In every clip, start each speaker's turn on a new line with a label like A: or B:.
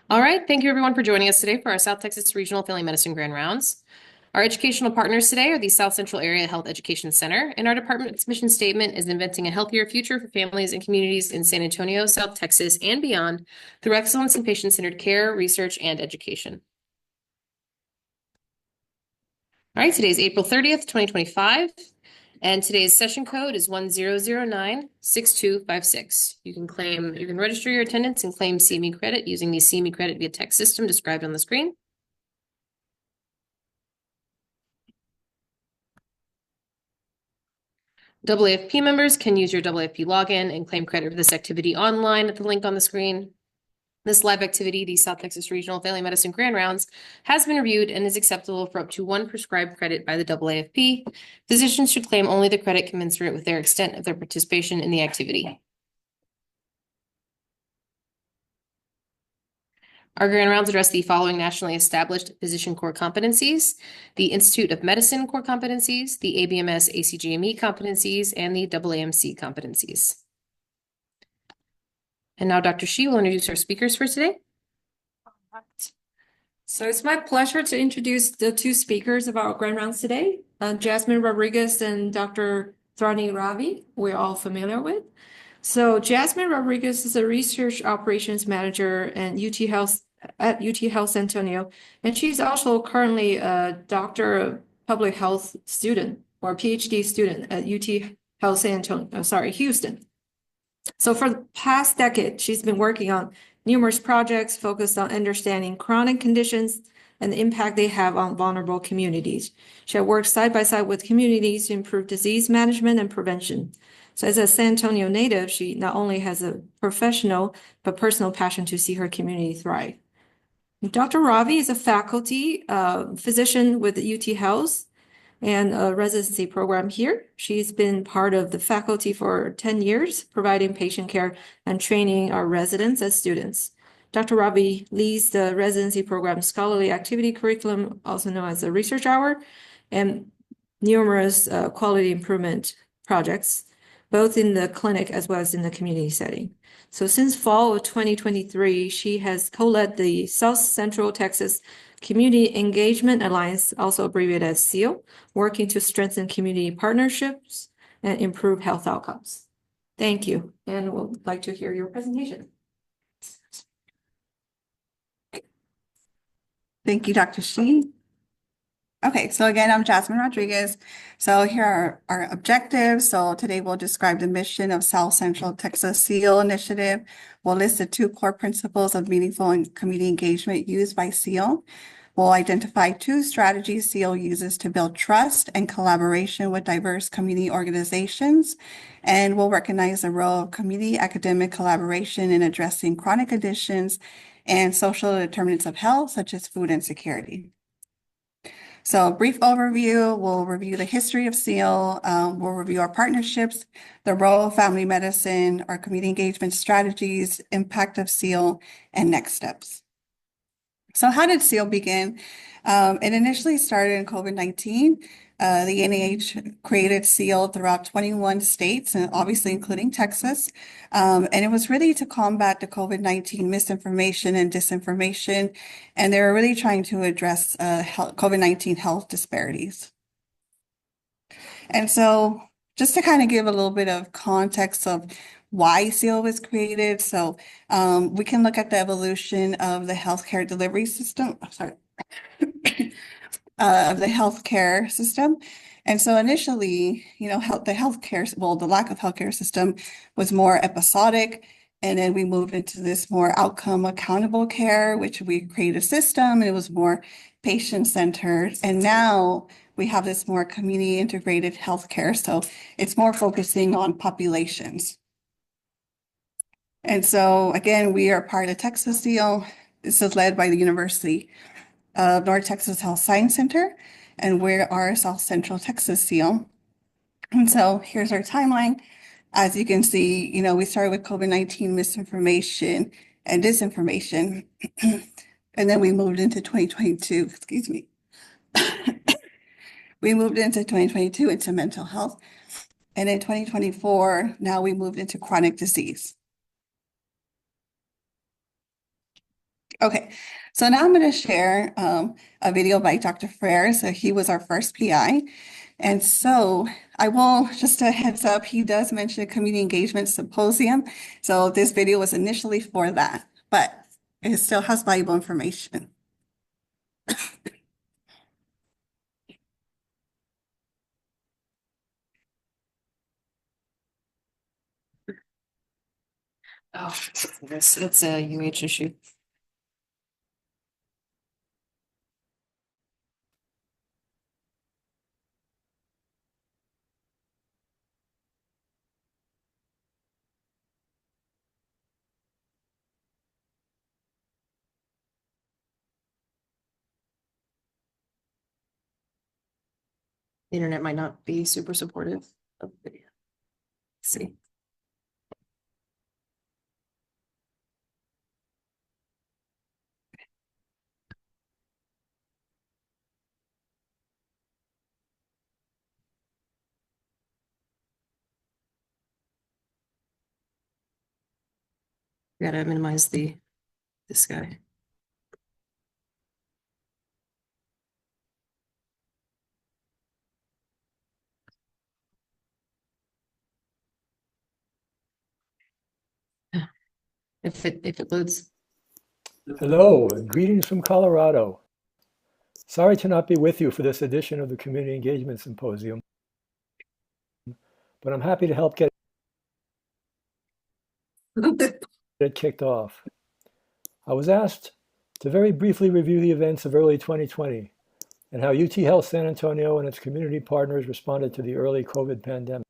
A: All right, thank you everyone for joining us today for our South Texas Regional Family Medicine Grand Rounds. Our educational partners today are the South Central Area Health Education Center, and our department's mission statement is inventing a healthier future for families and communities in San Antonio, South Texas, and beyond through excellence in patient-centered care, research, and education. All right, today is April 30th, 2025, and today's session code is 1009-6256. You can register your attendance and claim CME credit using the CME credit via text system described on the screen. AAFP members can use your AAFP login and claim credit for this activity online at the link on the screen. This live activity, the South Texas Regional Family Medicine Grand Rounds, has been reviewed and is acceptable for up to one prescribed credit by the AAFP. Physicians should claim only the credit commensurate with their extent of their participation in the activity. Our Grand Rounds address the following nationally established physician core competencies: the Institute of Medicine core competencies, the ABMS ACGME competencies, and the AAMC competencies. And now Dr. Shi will introduce our speakers for today.
B: So it's my pleasure to introduce the two speakers of our Grand Rounds today, Jasmine Rodriguez and Dr. Tharani Ravi, we're all familiar with. So Jasmine Rodriguez is a research operations manager at UT Health San Antonio, and she's also currently a doctor of public health student or PhD student at UT Health San Antonio, Houston. So for the past decade, she's been working on numerous projects focused on understanding chronic conditions and the impact they have on vulnerable communities. She has worked side by side with communities to improve disease management and prevention. So as a San Antonio native, she not only has a professional but personal passion to see her community thrive. Dr. Ravi is a faculty physician with UT Health and a residency program here. She's been part of the faculty for 10 years, providing patient care and training our residents as students. Dr. Ravi leads the residency program scholarly activity curriculum, also known as the research hour, and numerous quality improvement projects, both in the clinic as well as in the community setting. So since fall of 2023, she has co-led the South Central Texas Community Engagement Alliance, also abbreviated as CEAL, working to strengthen community partnerships and improve health outcomes. Thank you, and we'll like to hear your presentation.
C: Thank you, Dr. Shi. Okay, so again, I'm Jasmine Rodriguez. So here are our objectives. So today we'll describe the mission of South Central Texas CEAL initiative. We'll list the two core principles of meaningful and community engagement used by CEAL. We'll identify two strategies CEAL uses to build trust and collaboration with diverse community organizations. And we'll recognize the role of community academic collaboration in addressing chronic conditions and social determinants of health, such as food insecurity. So a brief overview, we'll review the history of CEAL, we'll review our partnerships, the role of family medicine, our community engagement strategies, impact of CEAL, and next steps. So how did CEAL begin? It initially started in COVID-19. The NIH created CEAL throughout 21 states, and obviously including Texas. And it was really to combat the COVID-19 misinformation and disinformation. And they were really trying to address COVID-19 health disparities. And so just to kind of give a little bit of context of why CEAL was created. So we can look at the evolution of the healthcare delivery system. Of the healthcare system. And so initially, the lack of healthcare system was more episodic. And then we moved into this more outcome accountable care, which we created a system, and it was more patient-centered. And now we have this more community integrated healthcare. So it's more focusing on populations. And so again, we are part of Texas CEAL. This is led by the University of North Texas Health Science Center, and we are South Central Texas CEAL. And so here's our timeline. As you can see, we started with COVID-19 misinformation and disinformation, and then we moved into 2022, excuse me. We moved into 2022 into mental health, and in 2024, now we moved into chronic disease. Okay, so now I'm going to share a video by Dr. Frere. So he was our first PI. And so I will, just a heads up, he does mention a community engagement symposium. So this video was initially for that, but it still has valuable information.
A: Oh, it's a UH issue. The internet might not be super supportive of video. Let's see. Gotta minimize this guy. If it loads.
D: Hello, and greetings from Colorado. Sorry to not be with you for this edition of the Community Engagement Symposium, but I'm happy to help get it kicked off. I was asked to very briefly review the events of early 2020 and how UT Health San Antonio and its community partners responded to the early COVID pandemic.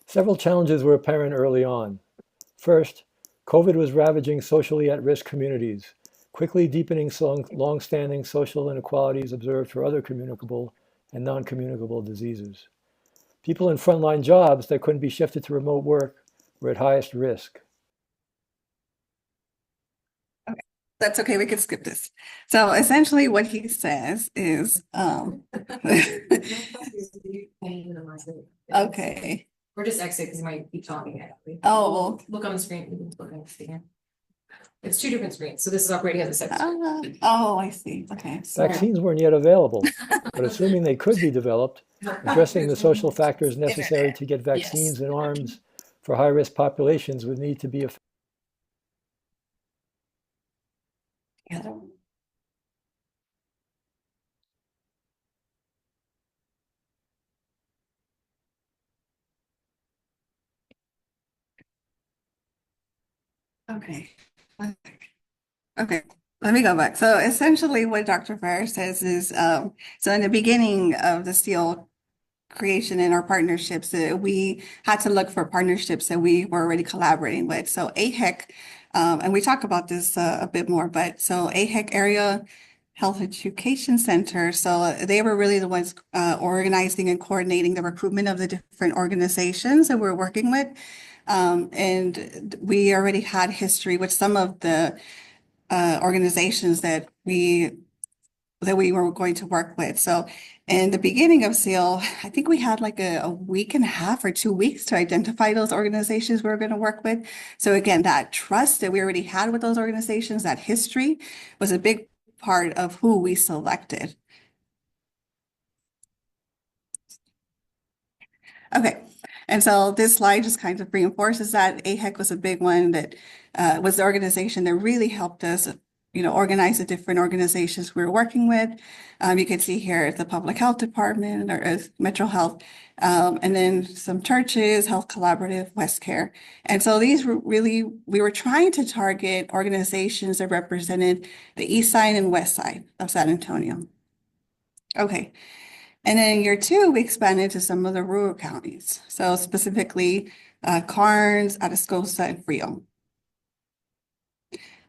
D: Several challenges were apparent early on. First, COVID was ravaging socially at-risk communities, quickly deepening long-standing social inequalities observed for other communicable and non-communicable diseases. People in frontline jobs that couldn't be shifted to remote work were at highest risk.
C: That's okay, we can skip this. So essentially what he says is, okay.
A: Or just exit because you might keep talking.
C: Oh,
A: Look on the screen. It's two different screens. So this is operating as a second screen.
C: oh, I see. Okay.
D: Vaccines weren't yet available, but assuming they could be developed, addressing the social factors necessary to get vaccines in arms for high-risk populations would need to be effective.
C: Okay. Okay, let me go back. So essentially what Dr. Farrer says is, so in the beginning of the SEAL creation in our partnerships, we had to look for partnerships that we were already collaborating with. So AHEC, and we talk about this a bit more, but so AHEC Area Health Education Center. So they were really the ones organizing and coordinating the recruitment of the different organizations that we're working with. And we already had history with some of the organizations that we were going to work with. So in the beginning of SEAL, I think we had like a week and a half or 2 weeks to identify those organizations we were going to work with. So again, that trust that we already had with those organizations, that history was a big part of who we selected. Okay. And so this slide just kind of reinforces that AHEC was a big one that was the organization that really helped us, organize the different organizations we were working with. You can see here the Public Health Department or Metro Health, and then some churches, Health Collaborative, West Care. And so these were really, we were trying to target organizations that represented the east side and west side of San Antonio. Okay. And then in year 2, we expanded to some of the rural counties. So specifically, Karnes, Atascosa, and Frio.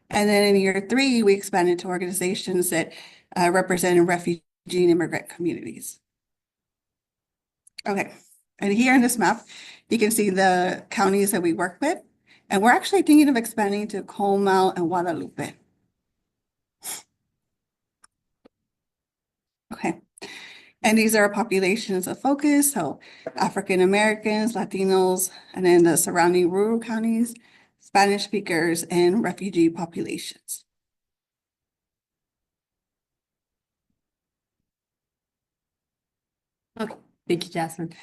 C: And then in year 3, we expanded to organizations that represented refugee and immigrant communities. Okay, and here in this map, you can see the counties that we work with. And we're actually thinking of expanding to Comal and Guadalupe. Okay. And these are populations of focus, so African Americans, Latinos, and then the surrounding rural counties, Spanish speakers, and refugee populations.
E: Okay, thank you, Jasmine.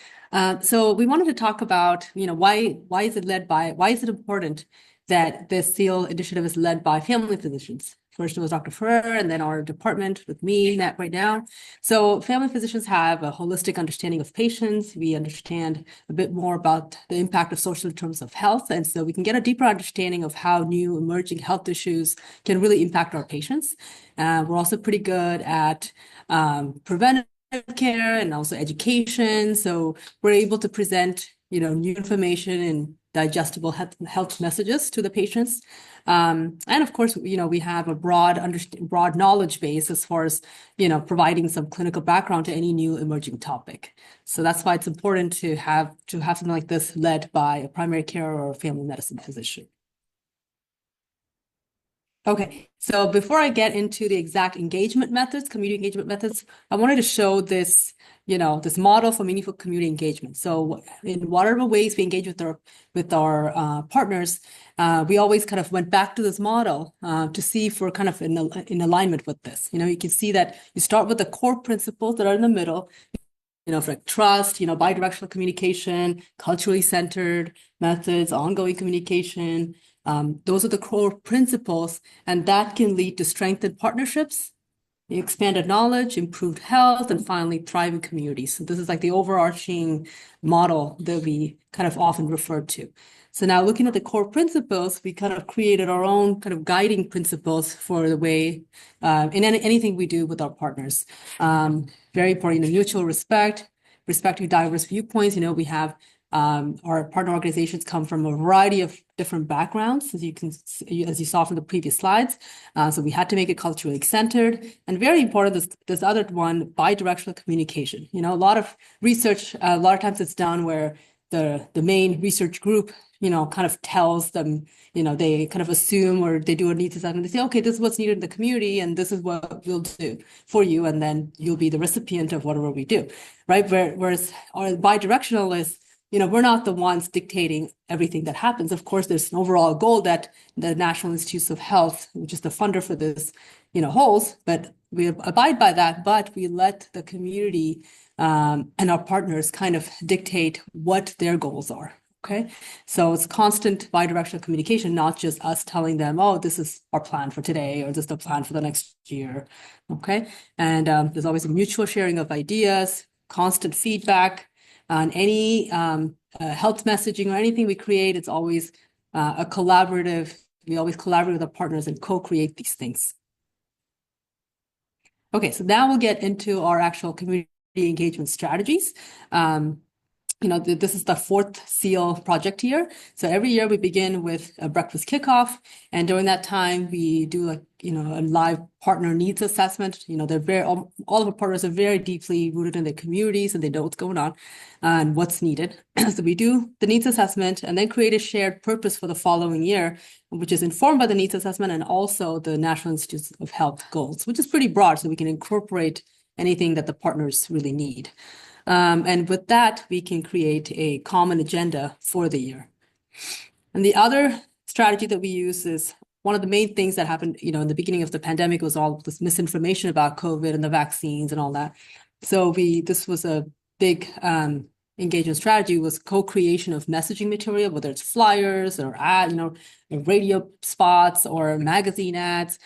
E: So we wanted to talk about, why is it important that the SEAL initiative is led by family physicians? First it was Dr. Ferrer, and then our department with me right now. So family physicians have a holistic understanding of patients. We understand a bit more about the impact of social determinants of health. And so we can get a deeper understanding of how new emerging health issues can really impact our patients. We're also pretty good at preventive care and also education. So we're able to present, new information and digestible health messages to the patients. And of course, we have a broad knowledge base as far as, providing some clinical background to any new emerging topic. So that's why it's important to have something like this led by a primary care or a family medicine physician. Okay, so before I get into the exact community engagement methods, I wanted to show this, this model for meaningful community engagement. So in whatever ways we engage with our partners, we always kind of went back to this model to see if we're kind of in alignment with this. You can see that you start with the core principles that are in the middle, for trust, bidirectional communication, culturally centered methods, ongoing communication. Those are the core principles, and that can lead to strengthened partnerships, expanded knowledge, improved health, and finally thriving communities. So this is like the overarching model that we kind of often refer to. So now looking at the core principles, we kind of created our own kind of guiding principles for the way in anything we do with our partners. Very important, mutual respect, respecting diverse viewpoints. We have our partner organizations come from a variety of different backgrounds, as you saw from the previous slides. So we had to make it culturally centered, and very important, this other one, bidirectional communication. A lot of research, a lot of times it's done where the main research group, kind of tells them, they kind of assume, or they do a needs assessment. They say, okay, this is what's needed in the community, and this is what we'll do for you, and then you'll be the recipient of whatever we do, right? Whereas our bidirectional is, we're not the ones dictating everything that happens. Of course, there's an overall goal that the National Institutes of Health, which is the funder for this, holds, but we abide by that, but we let the community and our partners kind of dictate what their goals are. Okay, so it's constant bidirectional communication, not just us telling them, oh, this is our plan for today, or this is the plan for the next year. Okay, and there's always a mutual sharing of ideas, constant feedback on any health messaging or anything we create. It's always a collaborative. We always collaborate with our partners and co-create these things. Okay, so now we'll get into our actual community engagement strategies. This is the fourth SEAL project year. So every year we begin with a breakfast kickoff, and during that time we do a live partner needs assessment. All of our partners are very deeply rooted in their communities, and they know what's going on and what's needed. So we do the needs assessment and then create a shared purpose for the following year, which is informed by the needs assessment and also the National Institutes of Health goals, which is pretty broad, so we can incorporate anything that the partners really need. And with that, we can create a common agenda for the year. And the other strategy that we use is one of the main things that happened, in the beginning of the pandemic was all this misinformation about COVID and the vaccines and all that. So this was a big engagement strategy, was co-creation of messaging material, whether it's flyers or radio spots or magazine ads.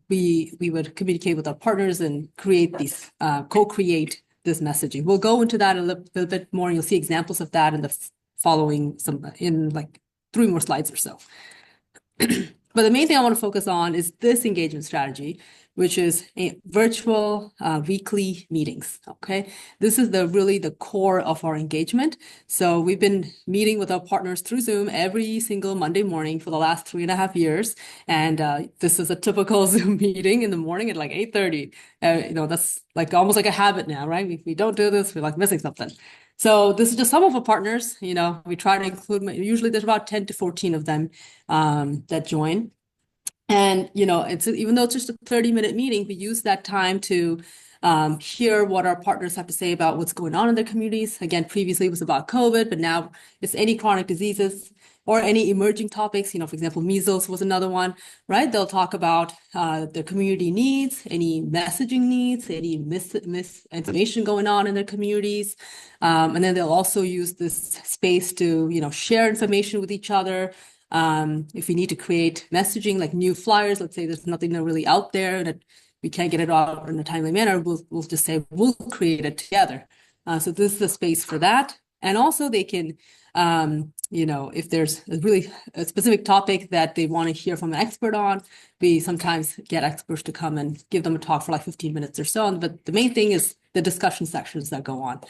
E: We would communicate with our partners and create these, co-create this messaging. We'll go into that a little bit more, and you'll see examples of that in the following, in like 3 more slides or so. But the main thing I want to focus on is this engagement strategy, which is a virtual weekly meetings. Okay, this is really the core of our engagement. So we've been meeting with our partners through Zoom every single Monday morning for the last 3.5 years, and this is a typical Zoom meeting in the morning at like 8:30. That's like almost like a habit now, right? If we don't do this, we're like missing something. So this is just some of our partners. We try to include, usually there's about 10 to 14 of them that join. And, it's even though it's just a 30-minute meeting, we use that time to hear what our partners have to say about what's going on in their communities. Again, previously it was about COVID, but now it's any chronic diseases or any emerging topics. For example, measles was another one, right? They'll talk about their community needs, any messaging needs, any misinformation going on in their communities. And then they'll also use this space to, share information with each other. If we need to create messaging like new flyers, let's say there's nothing really out there that we can't get it out in a timely manner, we'll just say we'll create it together. So this is the space for that. And also they can, if there's a specific topic that they want to hear from an expert on, we sometimes get experts to come and give them a talk for like 15 minutes or so. But the main thing is the discussion sections that go on.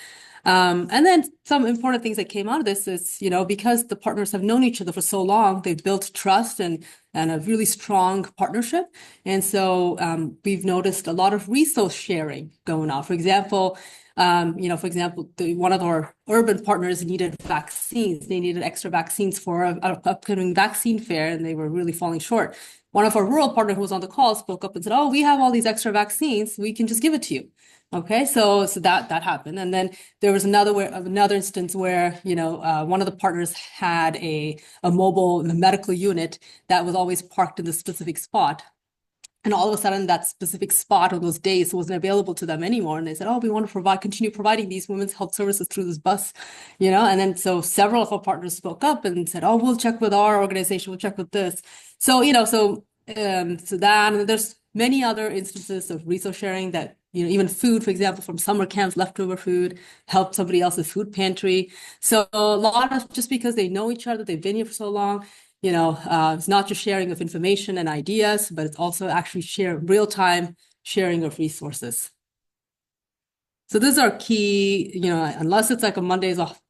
E: And then some important things that came out of this is, because the partners have known each other for so long, they've built trust and a really strong partnership. And so we've noticed a lot of resource sharing going on. For example, one of our urban partners needed vaccines. They needed extra vaccines for an upcoming vaccine fair, and they were really falling short. One of our rural partners who was on the call spoke up and said, "Oh, we have all these extra vaccines. We can just give it to you." Okay, so that happened, and then there was another instance where one of the partners had a mobile medical unit that was always parked in the specific spot. And all of a sudden, that specific spot on those days wasn't available to them anymore. And they said, "Oh, we want to continue providing these women's health services through this bus," And then so several of our partners spoke up and said, "Oh, we'll check with our organization. We'll check with this." So so that, and there's many other instances of resource sharing that even food, for example, from summer camps, leftover food, help somebody else's food pantry. So a lot of just because they know each other, they've been here for so long. It's not just sharing of information and ideas, but it's also actually real-time sharing of resources. So this is our key, unless it's like a Monday's off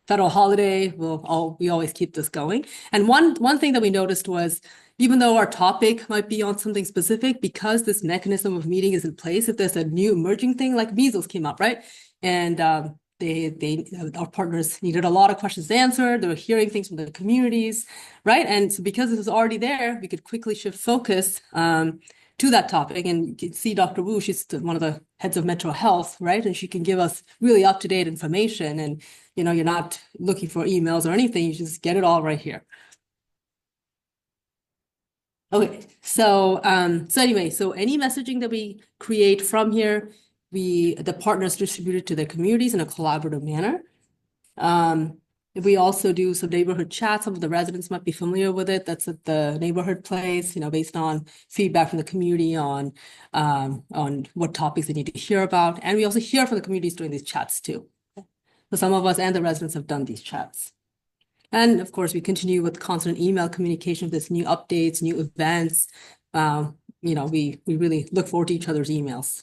E: federal holiday, we always keep this going. And one thing that we noticed was, even though our topic might be on something specific, because this mechanism of meeting is in place, if there's a new emerging thing like measles came up, right? And our partners needed a lot of questions answered. They were hearing things from the communities, right? And so because it was already there, we could quickly shift focus to that topic. And you can see Dr. Wu, she's one of the heads of mental health, right? And she can give us really up-to-date information. And, you're not looking for emails or anything. You just get it all right here. Okay, so anyway, so any messaging that we create from here, the partners distribute it to their communities in a collaborative manner. We also do some neighborhood chats. Some of the residents might be familiar with it. That's at the neighborhood place, based on feedback from the community on what topics they need to hear about. And we also hear from the communities during these chats too. So some of us and the residents have done these chats. And of course, we continue with constant email communication with this new updates, new events. We really look forward to each other's emails.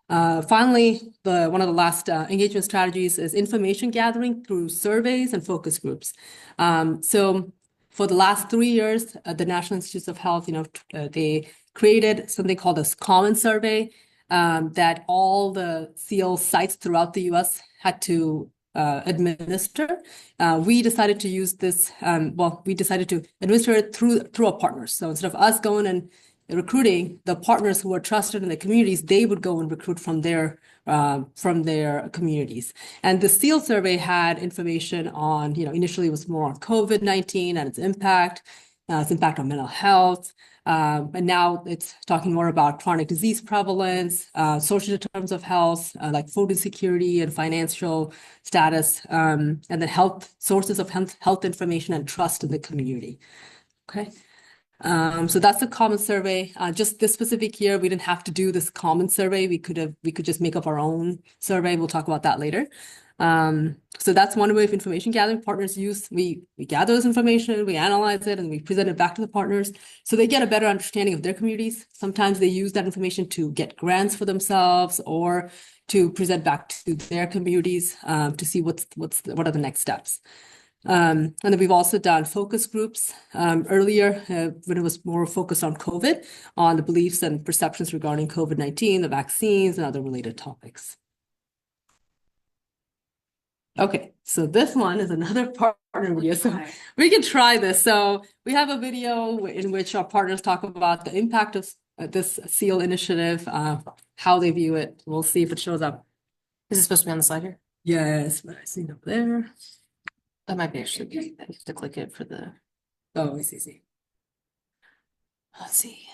E: Finally, one of the last engagement strategies is information gathering through surveys and focus groups. So for the last 3 years, the National Institutes of Health, they created something called a common survey that all the CEAL sites throughout the U.S. had to administer. We decided to use this, we decided to administer it through our partners. So instead of us going and recruiting, the partners who are trusted in the communities, they would go and recruit from their communities. And the CEAL survey had information on, initially it was more on COVID-19 and its impact on mental health. And now it's talking more about chronic disease prevalence, social determinants of health, like food insecurity and financial status, and then sources of health information and trust in the community. Okay. So that's the common survey. Just this specific year, we didn't have to do this common survey. We could just make up our own survey. We'll talk about that later. So that's one way of information gathering partners use. We gather this information, we analyze it, and we present it back to the partners so they get a better understanding of their communities. Sometimes they use that information to get grants for themselves or to present back to their communities to see what are the next steps. And then we've also done focus groups earlier when it was more focused on COVID, on the beliefs and perceptions regarding COVID-19, the vaccines, and other related topics. Okay, so this one is another partner video. So we can try this. So we have a video in which our partners talk about the impact of this SEAL initiative, how they view it. We'll see if it shows up.
A: Is it supposed to be on the slide here?
E: Yes, but I see it up there.
A: That might be actually, you have to click it for the,
E: Oh, it's easy.
A: let's see.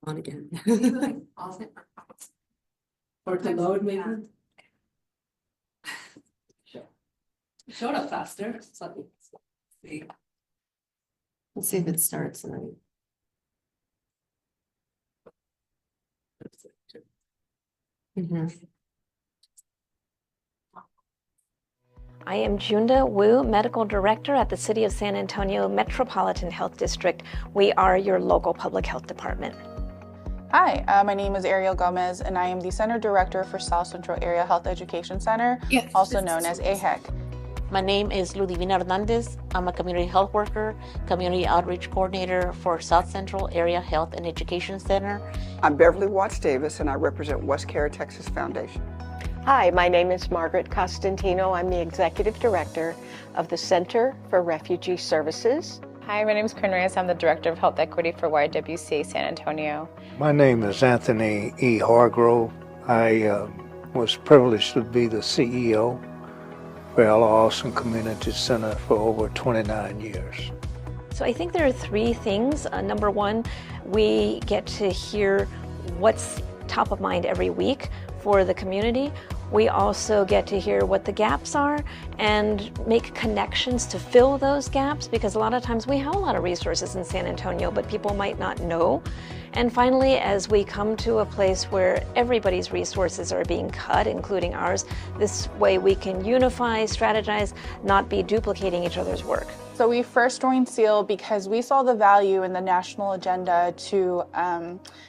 E: On again. Or to load maybe. Showed up faster. So let's see.
A: Let's see if it starts and then. Mhm.
F: I am Junda Wu, Medical Director at the City of San Antonio Metropolitan Health District. We are your local public health department.
G: Hi, my name is Ariel Gomez, and I am the Center Director for South Central Area Health Education Center, also known as AHEC.
H: My name is Ludivina Hernandez. I'm a community health worker, community outreach coordinator for South Central Area Health and Education Center.
I: I'm Beverly Watts Davis, and I represent West Cara Texas Foundation.
J: Hi, my name is Margaret Costantino. I'm the Executive Director of the Center for Refugee Services.
K: Hi, my name is Corinne Reyes. I'm the Director of Health Equity for YWCA San Antonio.
L: My name is Anthony E. Hargrove. I was privileged to be the CEO for Ella Austin Community Center for over 29 years.
F: So I think there are three things. Number one, we get to hear what's top of mind every week for the community. We also get to hear what the gaps are and make connections to fill those gaps, because a lot of times we have a lot of resources in San Antonio, but people might not know. And finally, as we come to a place where everybody's resources are being cut, including ours, this way we can unify, strategize, not be duplicating each other's work.
G: So we first joined SEAL because we saw the value in the national agenda to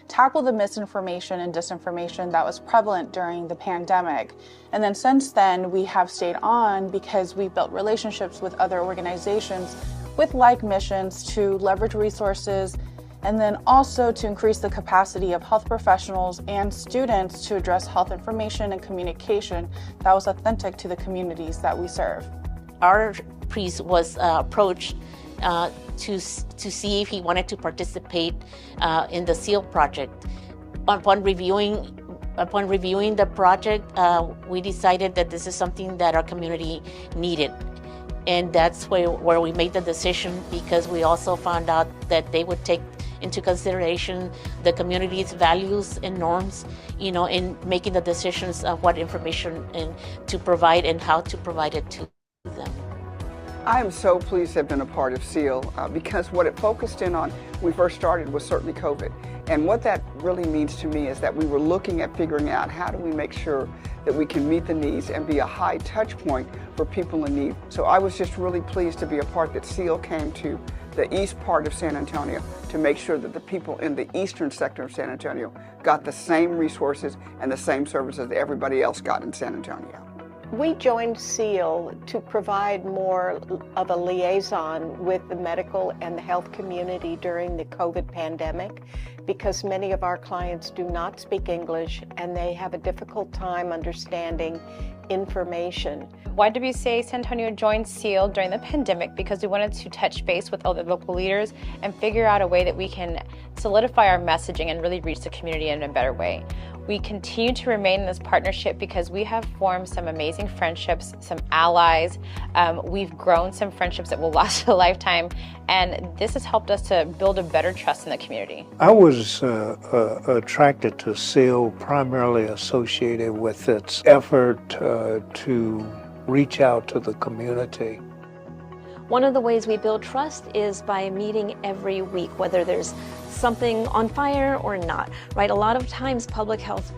G: tackle the misinformation and disinformation that was prevalent during the pandemic. And then since then, we have stayed on because we built relationships with other organizations with like missions to leverage resources, and then also to increase the capacity of health professionals and students to address health information and communication that was authentic to the communities that we serve.
H: Our priest was approached to see if he wanted to participate in the SEAL project. Upon reviewing the project, we decided that this is something that our community needed. And that's where we made the decision, because we also found out that they would take into consideration the community's values and norms, in making the decisions of what information to provide and how to provide it to them.
I: I am so pleased to have been a part of SEAL because what it focused in on when we first started was certainly COVID. And what that really means to me is that we were looking at figuring out how do we make sure that we can meet the needs and be a high touch point for people in need. So I was just really pleased to be a part that SEAL came to the east part of San Antonio to make sure that the people in the eastern sector of San Antonio got the same resources and the same services that everybody else got in San Antonio.
J: We joined SEAL to provide more of a liaison with the medical and the health community during the COVID pandemic, because many of our clients do not speak English and they have a difficult time understanding information.
K: YWCA San Antonio joined SEAL during the pandemic because we wanted to touch base with other local leaders and figure out a way that we can solidify our messaging and really reach the community in a better way. We continue to remain in this partnership because we have formed some amazing friendships, some allies. We've grown some friendships that will last a lifetime, and this has helped us to build a better trust in the community.
L: I was attracted to SEAL primarily associated with its effort to reach out to the community.
F: One of the ways we build trust is by meeting every week, whether there's something on fire or not, right? A lot of times public health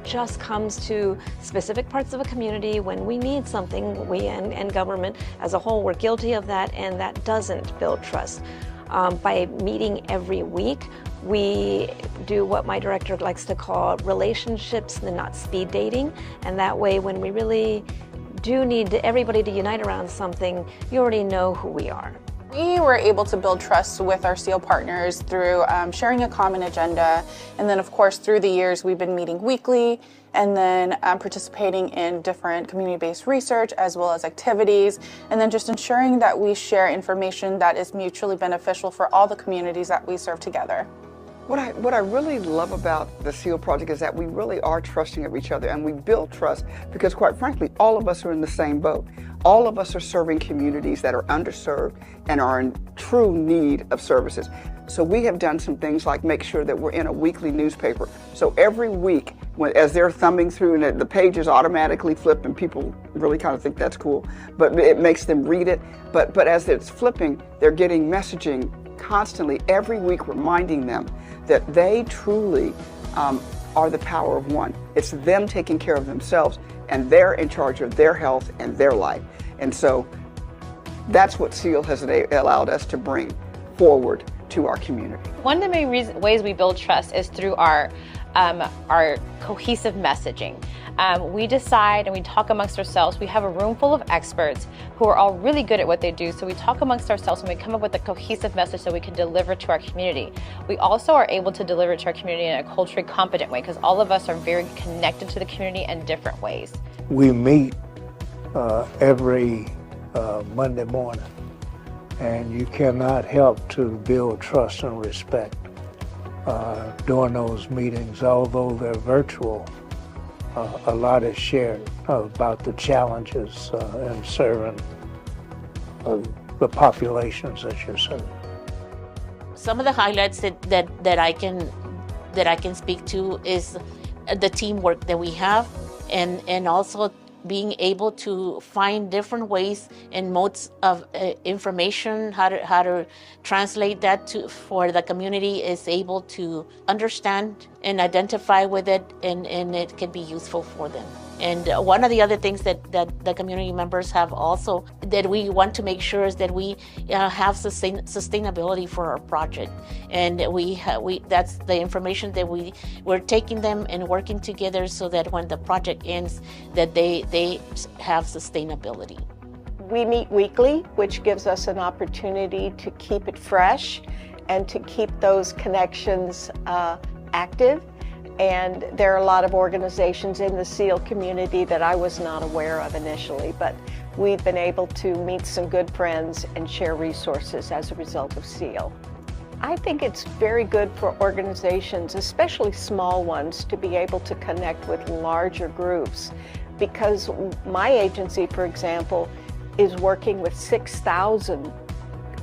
F: just comes to specific parts of a community when we need something. We and government as a whole, we're guilty of that, and that doesn't build trust. By meeting every week, we do what my director likes to call relationships and not speed dating, and that way when we really do need everybody to unite around something, you already know who we are.
G: We were able to build trust with our SEAL partners through sharing a common agenda. And then, of course, through the years, we've been meeting weekly and then participating in different community-based research as well as activities. And then just ensuring that we share information that is mutually beneficial for all the communities that we serve together.
I: What I really love about the SEAL project is that we really are trusting of each other, and we build trust because, quite frankly, all of us are in the same boat. All of us are serving communities that are underserved and are in true need of services. So we have done some things like make sure that we're in a weekly newspaper. So every week, as they're thumbing through and the pages automatically flip, and people really kind of think that's cool, but it makes them read it. But as it's flipping, they're getting messaging constantly every week reminding them that they truly are the power of one. It's them taking care of themselves, and they're in charge of their health and their life. And so that's what SEAL has allowed us to bring forward to our community.
K: One of the main ways we build trust is through our cohesive messaging. We decide and we talk amongst ourselves. We have a room full of experts who are all really good at what they do. So we talk amongst ourselves and we come up with a cohesive message so we can deliver to our community. We also are able to deliver to our community in a culturally competent way because all of us are very connected to the community in different ways.
L: We meet every Monday morning, and you cannot help to build trust and respect during those meetings. Although they're virtual, a lot is shared about the challenges in serving the populations that you're serving.
H: Some of the highlights that I can speak to is the teamwork that we have, and also being able to find different ways and modes of information, how to translate that for the community is able to understand and identify with it, and it can be useful for them. And one of the other things that the community members have also that we want to make sure is that we have sustainability for our project, and that's the information that we're taking them and working together so that when the project ends, that they have sustainability.
J: We meet weekly, which gives us an opportunity to keep it fresh and to keep those connections active. And there are a lot of organizations in the SEAL community that I was not aware of initially, but we've been able to meet some good friends and share resources as a result of SEAL. I think it's very good for organizations, especially small ones, to be able to connect with larger groups, because my agency, for example, is working with 6,000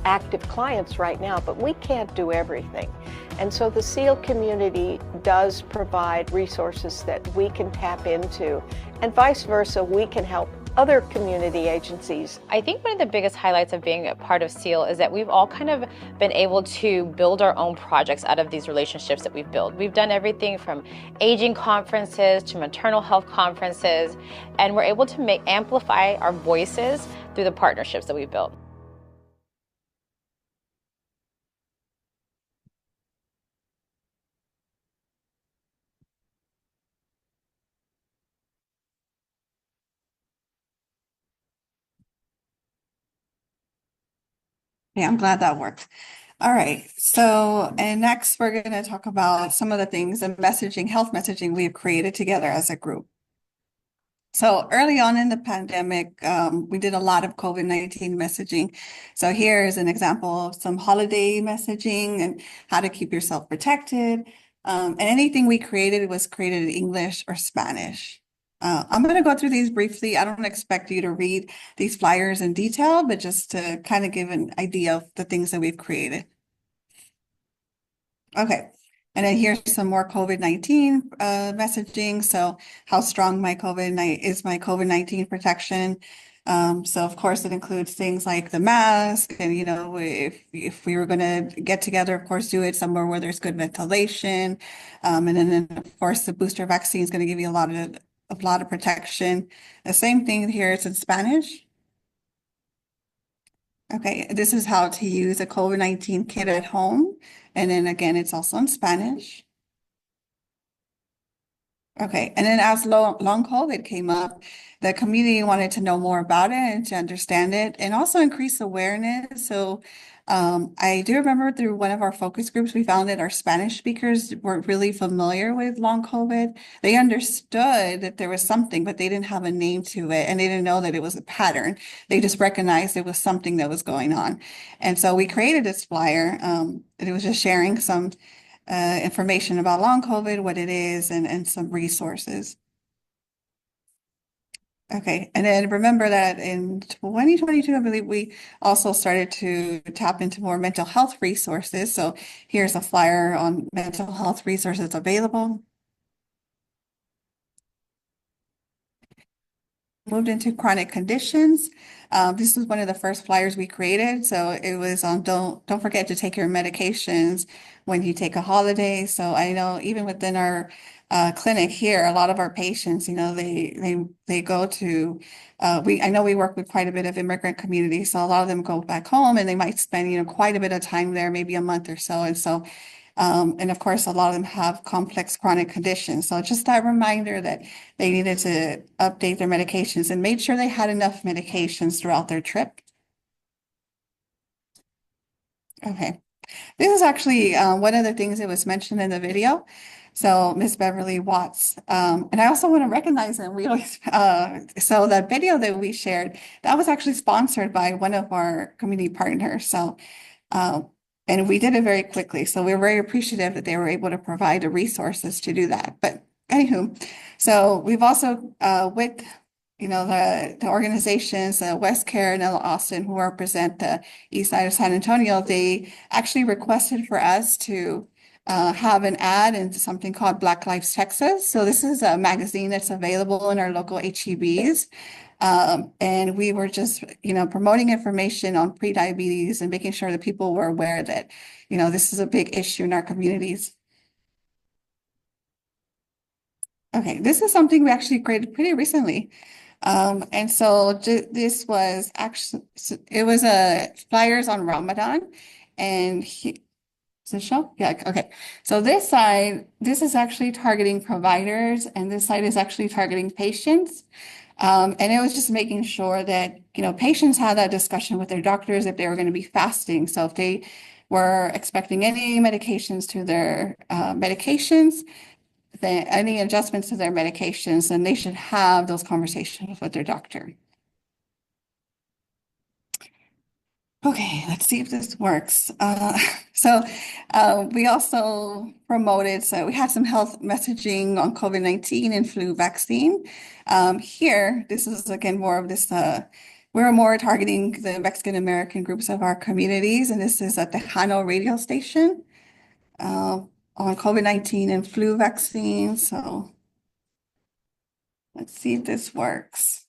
J: active clients right now, but we can't do everything. And so the SEAL community does provide resources that we can tap into, and vice versa, we can help other community agencies.
K: I think one of the biggest highlights of being a part of SEAL is that we've all kind of been able to build our own projects out of these relationships that we've built. We've done everything from aging conferences to maternal health conferences, and we're able to amplify our voices through the partnerships that we've built.
C: Yeah, I'm glad that worked. All right. So, and next we're going to talk about some of the things and messaging, health messaging we've created together as a group. So early on in the pandemic, we did a lot of COVID-19 messaging. So here is an example of some holiday messaging and how to keep yourself protected. And anything we created was created in English or Spanish. I'm going to go through these briefly. I don't expect you to read these flyers in detail, but just to kind of give an idea of the things that we've created. Okay. And then here's some more COVID-19 messaging. So how strong my COVID-19 protection. So of course it includes things like the mask, and if we were going to get together, of course, do it somewhere where there's good ventilation. And then of course the booster vaccine is going to give you a lot of protection. The same thing here, it's in Spanish. Okay, this is how to use a COVID-19 kit at home. And then again, it's also in Spanish. Okay, and then as long COVID came up, the community wanted to know more about it and to understand it and also increase awareness. So I do remember through one of our focus groups, we found that our Spanish speakers were really familiar with long COVID. They understood that there was something, but they didn't have a name to it and they didn't know that it was a pattern. They just recognized it was something that was going on. And so we created this flyer. It was just sharing some information about long COVID, what it is, and some resources. Okay, and then remember that in 2022, I believe we also started to tap into more mental health resources. So here's a flyer on mental health resources available. Moved into chronic conditions. This was one of the first flyers we created. So it was on don't forget to take your medications when you take a holiday. So I know even within our clinic here, a lot of our patients, they go to I know we work with quite a bit of immigrant communities. So a lot of them go back home and they might spend, quite a bit of time there, maybe a month or so. And of course, a lot of them have complex chronic conditions. So just that reminder that they needed to update their medications and made sure they had enough medications throughout their trip. Okay. This is actually one of the things that was mentioned in the video. So Miss Beverly Watts, and I also want to recognize them. We always, so that video that we shared, that was actually sponsored by one of our community partners. So, and we did it very quickly. So we're very appreciative that they were able to provide the resources to do that. But anywho, so we've also, with the organizations, West Care and Austin, who represent the east side of San Antonio, they actually requested for us to have an ad in something called Black Lives Texas. So this is a magazine that's available in our local HEBs. And we were just, promoting information on prediabetes and making sure that people were aware that, this is a big issue in our communities. Okay, this is something we actually created pretty recently. And so this was actually, it was a flyers on Ramadan and does it show? Yeah, okay. So this is actually targeting providers and this side is actually targeting patients. And it was just making sure that, patients had that discussion with their doctors if they were going to be fasting. So if they were expecting any medications to their medications, any adjustments to their medications, then they should have those conversations with their doctor. Okay, let's see if this works. So we also promoted, so we had some health messaging on COVID-19 and flu vaccine. Here, this is again more of this, we're more targeting the Mexican American groups of our communities, and this is at the Tejano radio station on COVID-19 and flu vaccine. So let's see if this works.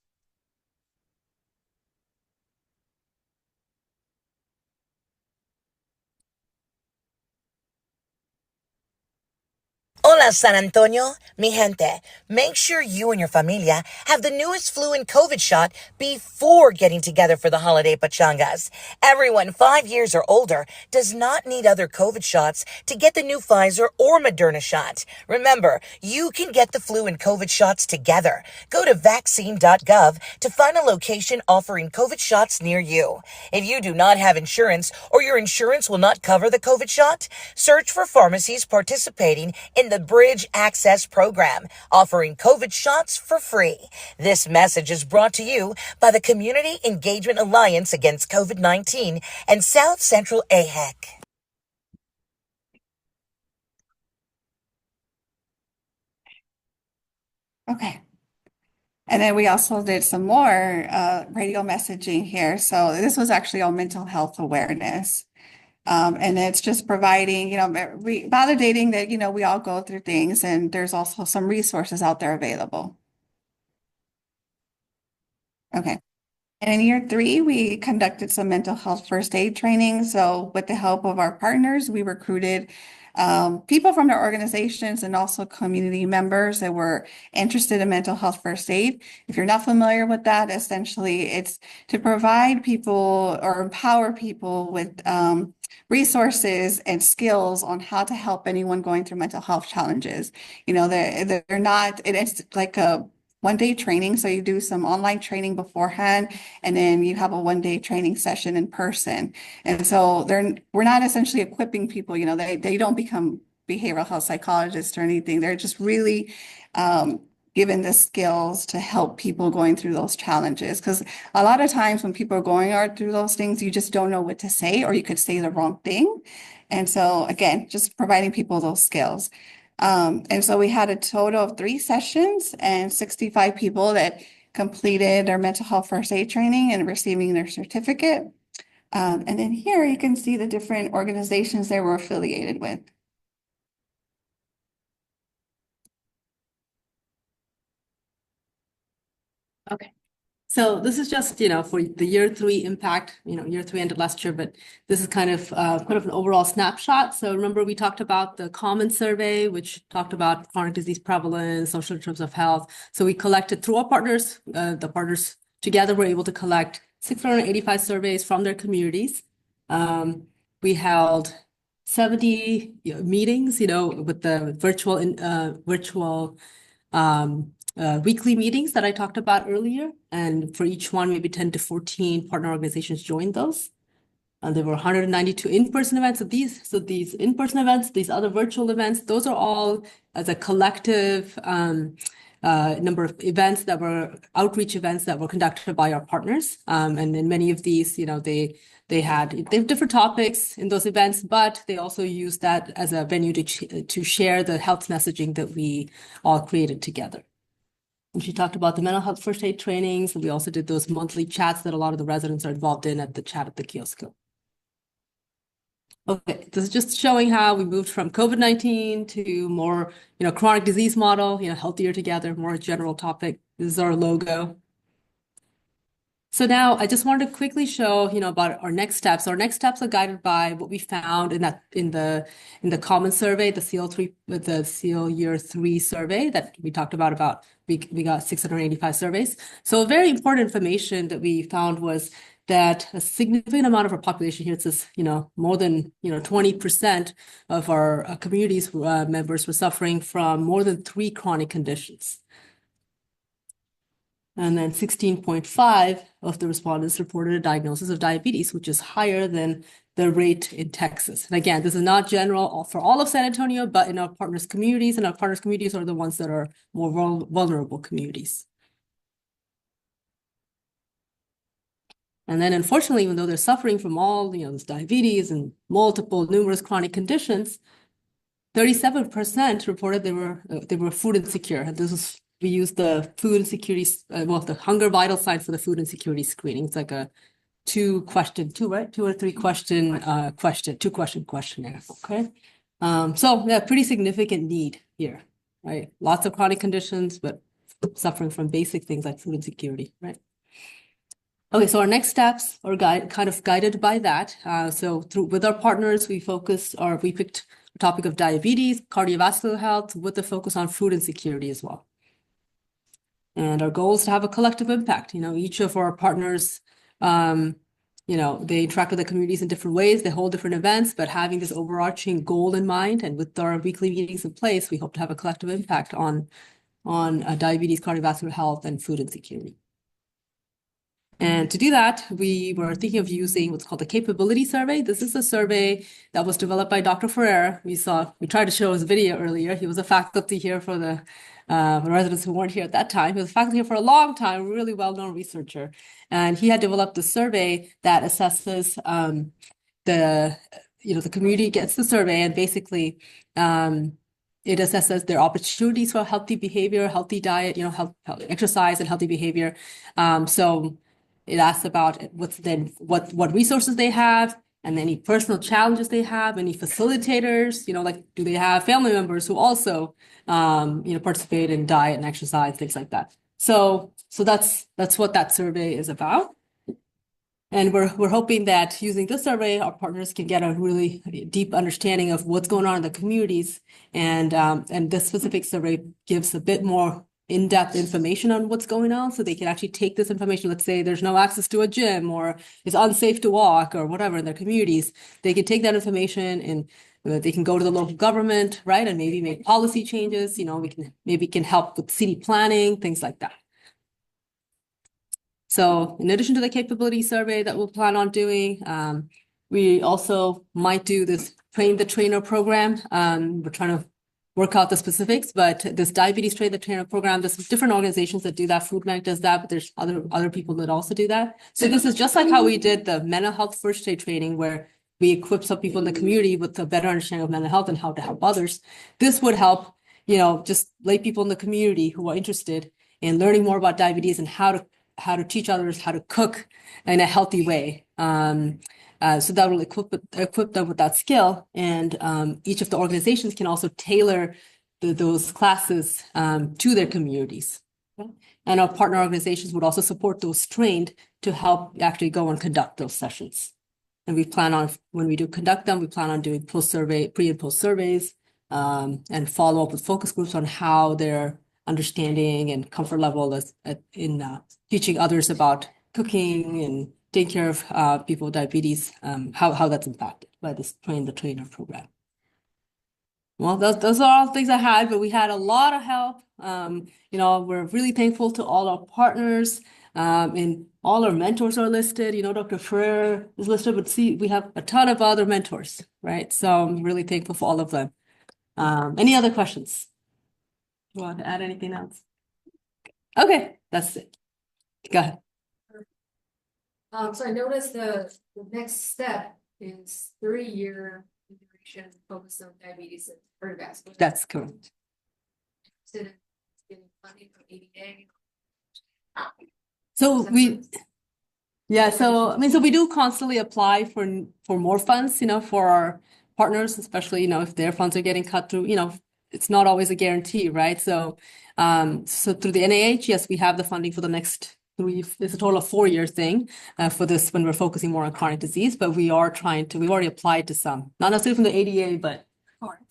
M: Hola, San Antonio, mi gente. Make sure you and your familia have the newest flu and COVID shot before getting together for the holiday pachangas. Everyone 5 years or older does not need other COVID shots to get the new Pfizer or Moderna shot. Remember, you can get the flu and COVID shots together. Go to vaccine.gov to find a location offering COVID shots near you. If you do not have insurance or your insurance will not cover the COVID shot, search for pharmacies participating in the Bridge Access Program, offering COVID shots for free. This message is brought to you by the Community Engagement Alliance Against COVID-19 and South Central AHEC.
C: Okay. And then we also did some more radio messaging here. So this was actually on mental health awareness. And it's just providing, validating that, we all go through things and there's also some resources out there available. Okay. And in year 3, we conducted some mental health first aid training. So with the help of our partners, we recruited people from their organizations and also community members that were interested in mental health first aid. If you're not familiar with that, essentially it's to provide people or empower people with resources and skills on how to help anyone going through mental health challenges. You know, they're not, it's like a 1 day training. So you do some online training beforehand, and then you have a 1 day training session in person. And so we're not essentially equipping people, you know, they don't become behavioral health psychologists or anything. They're just really given the skills to help people going through those challenges. Because a lot of times when people are going through those things, you just don't know what to say, or you could say the wrong thing. And so again, just providing people those skills. And so we had a total of 3 sessions and 65 people that completed their mental health first aid training and receiving their certificate. And then here you can see the different organizations they were affiliated with.
E: Okay. So this is just, for the year 3 impact, year 3 ended last year, but this is kind of an overall snapshot. So remember, we talked about the common survey, which talked about chronic disease prevalence, social determinants of health. So we collected through our partners, the partners together were able to collect 685 surveys from their communities. We held 70 meetings, with the virtual weekly meetings that I talked about earlier. And for each one, maybe 10 to 14 partner organizations joined those. And there were 192 in-person events. So these in-person events, these other virtual events, those are all as a collective number of events that were outreach events that were conducted by our partners. And in many of these, they have different topics in those events, but they also use that as a venue to share the health messaging that we all created together. And she talked about the mental health first aid trainings. And we also did those monthly chats that a lot of the residents are involved in at the chat at the kiosk. Okay, this is just showing how we moved from COVID-19 to more, chronic disease model, healthier together, more general topic. This is our logo. So now I just wanted to quickly show, about our next steps. Our next steps are guided by what we found in the common survey, the CEAL year 3 survey that we talked about we got 685 surveys. So very important information that we found was that a significant amount of our population here, it says, more than, 20% of our communities members were suffering from more than 3 chronic conditions. And then 16.5 of the respondents reported a diagnosis of diabetes, which is higher than the rate in Texas. And again, this is not general for all of San Antonio, but in our partners' communities, and our partners' communities are the ones that are more vulnerable communities. And then unfortunately, even though they're suffering from all, this diabetes and numerous chronic conditions, 37% reported they were food insecure. And we use the food insecurity, the hunger vital sign for the food insecurity screening. It's like a 2 or 3 question questionnaire. Okay. So yeah, pretty significant need here, right? Lots of chronic conditions, but suffering from basic things like food insecurity, right? Okay, so our next steps are kind of guided by that. So with our partners, we picked the topic of diabetes, cardiovascular health, with the focus on food insecurity as well. And our goal is to have a collective impact. Each of our partners, they interact with the communities in different ways. They hold different events, but having this overarching goal in mind, and with our weekly meetings in place, we hope to have a collective impact on diabetes, cardiovascular health, and food insecurity. And to do that, we were thinking of using what's called the capability survey. This is a survey that was developed by Dr. Ferrer. We tried to show his video earlier. He was a faculty here for the residents who weren't here at that time. He was faculty here for a long time, really well-known researcher. And he had developed a survey that assesses the community gets the survey, and basically it assesses their opportunities for healthy behavior, healthy diet, health, exercise, and healthy behavior. So it asks about what resources they have, and any personal challenges they have, any facilitators, like do they have family members who also participate in diet and exercise, things like that. So that's what that survey is about. And we're hoping that using this survey, our partners can get a really deep understanding of what's going on in the communities. And this specific survey gives a bit more in-depth information on what's going on, so they can actually take this information. Let's say there's no access to a gym, or it's unsafe to walk, or whatever in their communities. They can take that information and they can go to the local government, right, and maybe make policy changes. We can help with city planning, things like that. So in addition to the capability survey that we'll plan on doing, we also might do this train the trainer program. We're trying to work out the specifics, but this diabetes train the trainer program, there's different organizations that do that. Food Bank does that, but there's other people that also do that. So this is just like how we did the mental health first aid training, where we equip some people in the community with a better understanding of mental health and how to help others. This would help, just lay people in the community who are interested in learning more about diabetes and how to teach others how to cook in a healthy way. So that will equip them with that skill. And each of the organizations can also tailor those classes to their communities. Okay? And our partner organizations would also support those trained to help actually go and conduct those sessions. And we plan on, when we do conduct them, we plan on doing pre and post surveys, and follow up with focus groups on how their understanding and comfort level is in teaching others about cooking and taking care of people with diabetes, how that's impacted by this train the trainer program. Well, those are all things I had, but we had a lot of help. We're really thankful to all our partners, and all our mentors are listed. Dr. Ferrer is listed, but see, we have a ton of other mentors, right? So I'm really thankful for all of them. Any other questions? You want to add anything else? Okay, that's it. Go ahead.
B: So I noticed the next step is 3-year integration focused on diabetes and cardiovascular.
E: That's correct.
B: Instead of getting funding from ADA.
E: So we do constantly apply for more funds, for our partners, especially, if their funds are getting cut through, it's not always a guarantee, right? So through the NIH, yes, we have the funding for the next it's a total of 4-year thing for this, when we're focusing more on chronic disease, but we've already applied to some, not necessarily from the ADA, but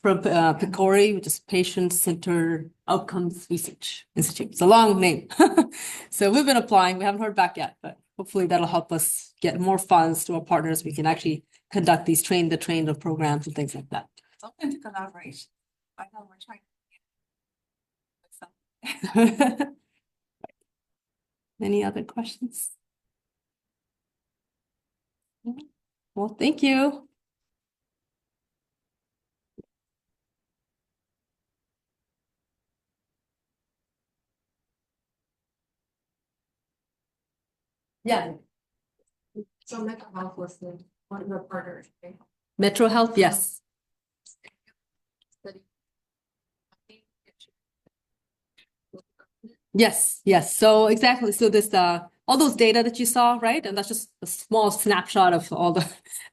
E: from PCORI, which is Patient-Centered Outcomes Research Institute. It's a long name. So we've been applying. We haven't heard back yet, but hopefully that'll help us get more funds to our partners. We can actually conduct these train the trainer programs and things like that.
C: It's open to collaboration. I know we're trying to get with some.
E: Any other questions? Well, thank you. Yeah.
B: So mental health was one of the partners. Okay?
E: Metro Health, yes. Yes. So exactly. So this all those data that you saw, right? And that's just a small snapshot of all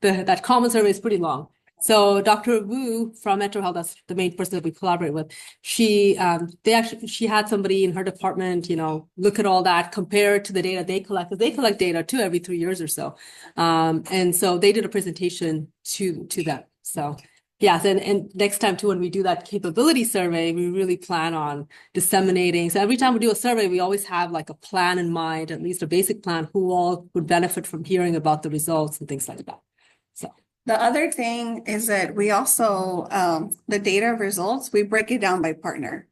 E: that common survey is pretty long. So Dr. Wu from Metro Health, that's the main person that we collaborate with. She had somebody in her department, look at all that, compare it to the data they collect, because they collect data too every 3 years or so. And so they did a presentation to them. So yes, and next time too, when we do that capability survey, we really plan on disseminating. So every time we do a survey, we always have like a plan in mind, at least a basic plan, who all would benefit from hearing about the results and things like that. So
C: the other thing is that we also, the data results, we break it down by partner.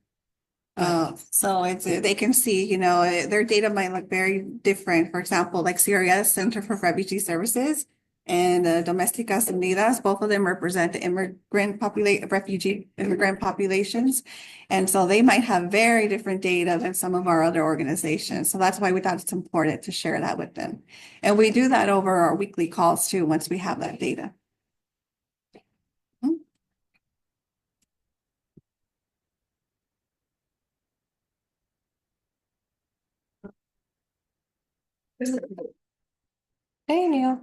C: So they can see, their data might look very different. For example, like CRS, Center for Refugee Services, and Domésticas Unidas, both of them represent immigrant populations. And so they might have very different data than some of our other organizations. So that's why we thought it's important to share that with them. And we do that over our weekly calls too, once we have that data.
A: Hey, Neil.